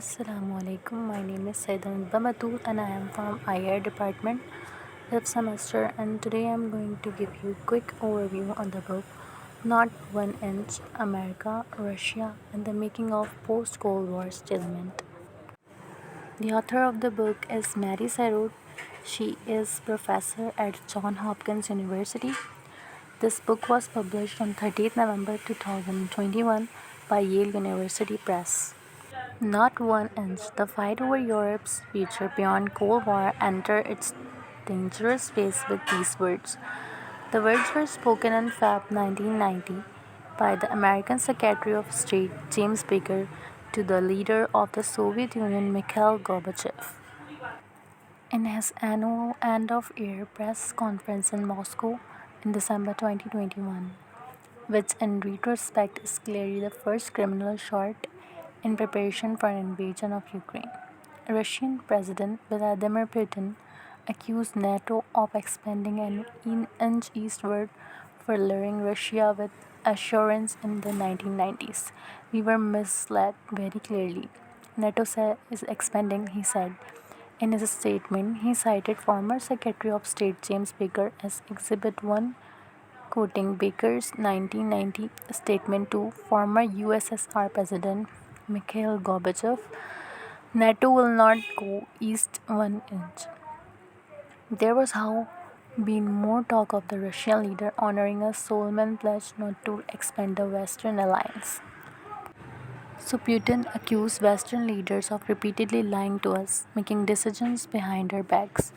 Assalamu alaikum. My name is Syeda Batool and I am from IR department, 5th semester, and today I am going to give you a quick overview on the book Not 1 Inch: America, Russia, and the Making of Post-Cold War Stalemate. The author of the book is Mary Sarotte. She is professor at Johns Hopkins University. This book was published on 30th November 2021 by Yale University Press. Not 1 inch. The fight over Europe's future beyond Cold War entered its dangerous phase with these words. The words were spoken in Feb 1990 by the American Secretary of State James Baker to the leader of the Soviet Union Mikhail Gorbachev in his annual end-of-year press conference in Moscow in December 2021, which in retrospect is clearly the first criminal shot in preparation for an invasion of Ukraine. Russian President Vladimir Putin accused NATO of expanding an inch eastward for luring Russia with assurance in the 1990s. We were misled very clearly. NATO is expanding, he said. In his statement, he cited former Secretary of State James Baker as Exhibit 1, quoting Baker's 1990 statement to former USSR President Mikhail Gorbachev, NATO will not go east 1 inch. There was how been more talk of the Russian leader honoring a Solomon pledge not to expand the Western alliance. So Putin accused Western leaders of repeatedly lying to us, making decisions behind our backs,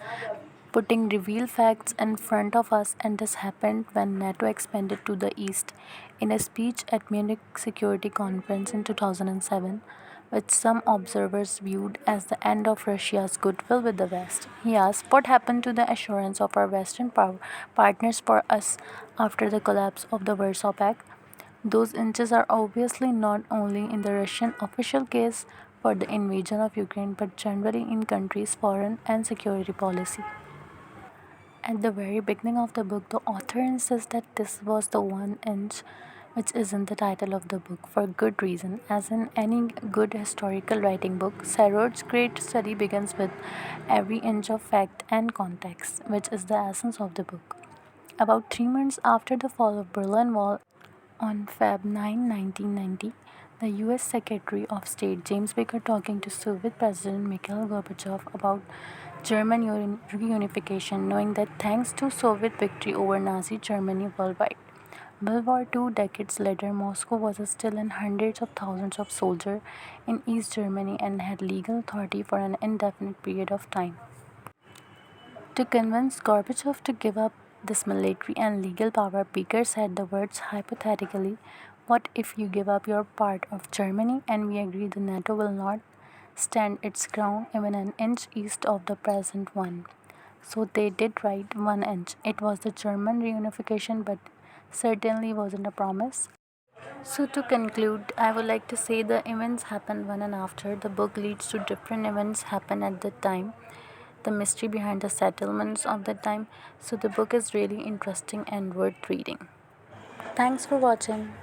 putting revealed facts in front of us, and this happened when NATO expanded to the east. In a speech at Munich Security Conference in 2007, which some observers viewed as the end of Russia's goodwill with the West, he asked what happened to the assurance of our Western partners for us after the collapse of the Warsaw Pact. Those inches are obviously not only in the Russian official case for the invasion of Ukraine, but generally in countries' foreign and security policy. At the very beginning of the book, the author insists that this was the 1 inch, which isn't the title of the book, for good reason. As in any good historical writing book, Sarotte's great study begins with every inch of fact and context, which is the essence of the book. About 3 months after the fall of Berlin Wall on Feb 9, 1990, the US Secretary of State James Baker talking to Soviet President Mikhail Gorbachev about German reunification, knowing that thanks to Soviet victory over Nazi Germany worldwide. World War II decades later, Moscow was still in hundreds of thousands of soldiers in East Germany and had legal authority for an indefinite period of time. To convince Gorbachev to give up this military and legal power, Baker said the words hypothetically, what if you give up your part of Germany and we agree the NATO will not stand its ground even an inch east of the present one? So they did write 1 inch. It was the German reunification, but certainly wasn't a promise. So to conclude, I would like to say the events happened one and after. The book leads to different events happen at the time, the mystery behind the settlements of that time. So the book is really interesting and worth reading. Thanks for watching.